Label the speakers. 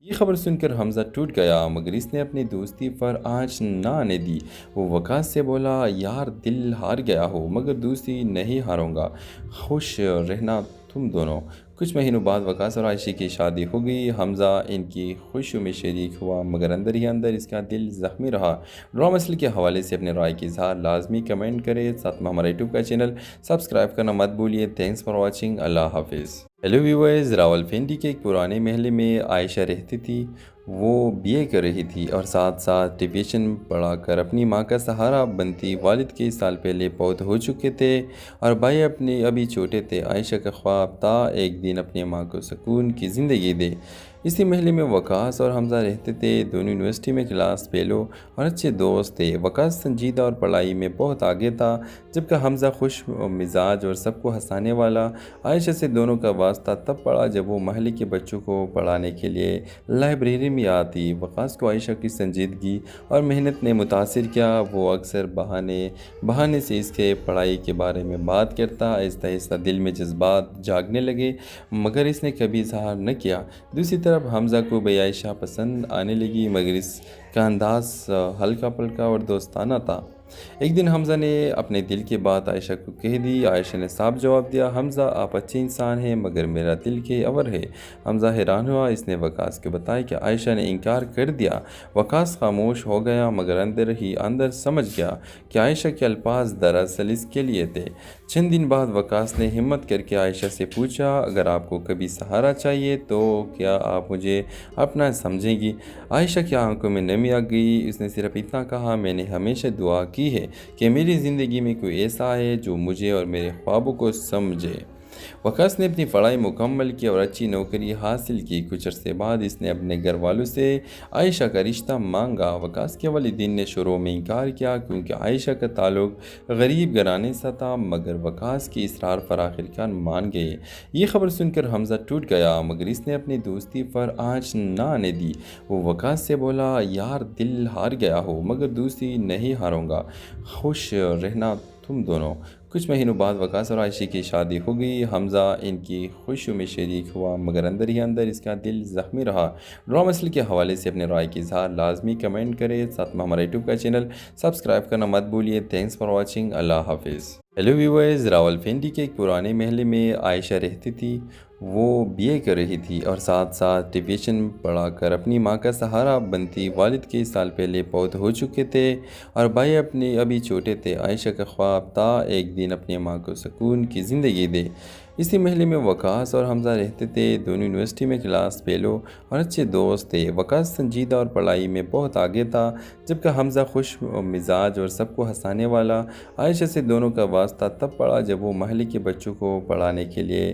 Speaker 1: یہ خبر سن کر حمزہ ٹوٹ گیا، مگر اس نے اپنی دوستی پر آنچ نہ آنے دی۔ وہ وقاص سے بولا، یار دل ہار گیا ہو مگر دوستی نہیں ہاروں گا، خوش رہنا تم دونوں۔ کچھ مہینوں بعد وقاص اور عائشہ کی شادی ہو گئی۔ حمزہ ان کی خوشیوں میں شریک ہوا مگر اندر ہی اندر اس کا دل زخمی رہا۔ ڈرامہ سیریل کے حوالے سے اپنے رائے کی اظہار لازمی کمنٹ کریں، ساتھ میں ہمارا یوٹیوب کا چینل سبسکرائب کرنا مت بھولیے۔ تھینکس فار واچنگ، اللہ حافظ۔ ہیلو ویورز، راولپنڈی کے ایک پرانے محلے میں عائشہ رہتی تھی۔ وہ BA کر رہی تھی اور ساتھ ساتھ ٹیوشن پڑھا کر اپنی ماں کا سہارا بنتی۔ والد کے سال پہلے فوت ہو چکے تھے اور بھائی ابھی چھوٹے تھے۔ عائشہ کا خواب تھا ایک دن اپنی ماں کو سکون کی زندگی دے۔ اسی محلے میں وقاص اور حمزہ رہتے تھے، دونوں یونیورسٹی میں کلاس فیلو اور اچھے دوست تھے۔ وقاص سنجیدہ اور پڑھائی میں بہت آگے تھا، جبکہ حمزہ خوش مزاج اور سب کو ہنسانے والا۔ عائشہ سے دونوں کا واسطہ تب پڑا جب وہ محلے کے بچوں کو پڑھانے کے لیے لائبریری میں آتی۔ وقاص کو عائشہ کی سنجیدگی اور محنت نے متاثر کیا۔ وہ اکثر بہانے سے اس کے پڑھائی کے بارے میں بات کرتا۔ آہستہ آہستہ دل میں جذبات جاگنے لگے مگر اس نے کبھی اظہار نہ کیا۔ دوسری طرف حمزہ کو بھی عائشہ پسند آنے لگی مگر اس کا انداز ہلکا پھلکا اور دوستانہ تھا۔ ایک دن حمزہ نے اپنے دل کی بات عائشہ کو کہہ دی۔ عائشہ نے صاف جواب دیا، حمزہ آپ اچھے انسان ہیں مگر میرا دل کے اور ہے۔ حمزہ حیران ہوا۔ اس نے وقاص کو بتایا کہ عائشہ نے انکار کر دیا۔ وقاص خاموش ہو گیا مگر اندر ہی اندر سمجھ گیا کہ عائشہ کے الفاظ دراصل اس کے لیے تھے۔ چند دن بعد وقاص نے ہمت کر کے عائشہ سے پوچھا، اگر آپ کو کبھی سہارا چاہیے تو کیا آپ مجھے اپنا سمجھیں گی؟ عائشہ کی آنکھوں میں نمی آ گئی۔ اس نے صرف اتنا کہا، میں نے ہمیشہ دعا کی ہے کہ میری زندگی میں کوئی ایسا آئے جو مجھے اور میرے خوابوں کو سمجھے۔ وقاص نے اپنی پڑھائی مکمل کی اور اچھی نوکری حاصل کی۔ کچھ عرصے بعد اس نے اپنے گھر والوں سے عائشہ کا رشتہ مانگا۔ وقاص کے والدین نے شروع میں انکار کیا کیونکہ عائشہ کا تعلق غریب گھرانے سے تھا، مگر وقاص کی اصرار پر آخرکار مان گئے۔ یہ خبر سن کر حمزہ ٹوٹ گیا مگر اس نے اپنی دوستی پر آنچ نہ آنے دی۔ وہ وقاص سے بولا، یار دل ہار گیا ہو مگر دوستی نہیں ہاروں گا، خوش رہنا تم دونوں۔ کچھ مہینوں بعد وقاص اور عائشہ کی شادی ہو گئی۔ حمزہ ان کی خوشیوں میں شریک ہوا مگر اندر ہی اندر اس کا دل زخمی رہا۔ ڈرامہ سیریل کے حوالے سے اپنے رائے کی اظہار لازمی کمنٹ کریں، ساتھ میں ہمارا یوٹیوب کا چینل سبسکرائب کرنا مت بھولیے۔ تھینکس فار واچنگ، اللہ حافظ۔ ہیلو ویورز، راولپنڈی کے ایک پرانے محلے میں عائشہ رہتی تھی۔ وہ BA کر رہی تھی اور ساتھ ساتھ ٹیوشن پڑھا کر اپنی ماں کا سہارا بنتی۔ والد کے سال پہلے فوت ہو چکے تھے اور بھائی ابھی چھوٹے تھے۔ عائشہ کا خواب تھا ایک دن اپنی ماں کو سکون کی زندگی دے۔ اسی محلے میں وقاص اور حمزہ رہتے تھے، دونوں یونیورسٹی میں کلاس فیلو اور اچھے دوست تھے۔ وقاص سنجیدہ اور پڑھائی میں بہت آگے تھا، جبکہ حمزہ خوش مزاج اور سب کو ہنسانے والا۔ عائشہ سے دونوں کا واسطہ تب پڑا جب وہ محلے کے بچوں کو پڑھانے کے لیے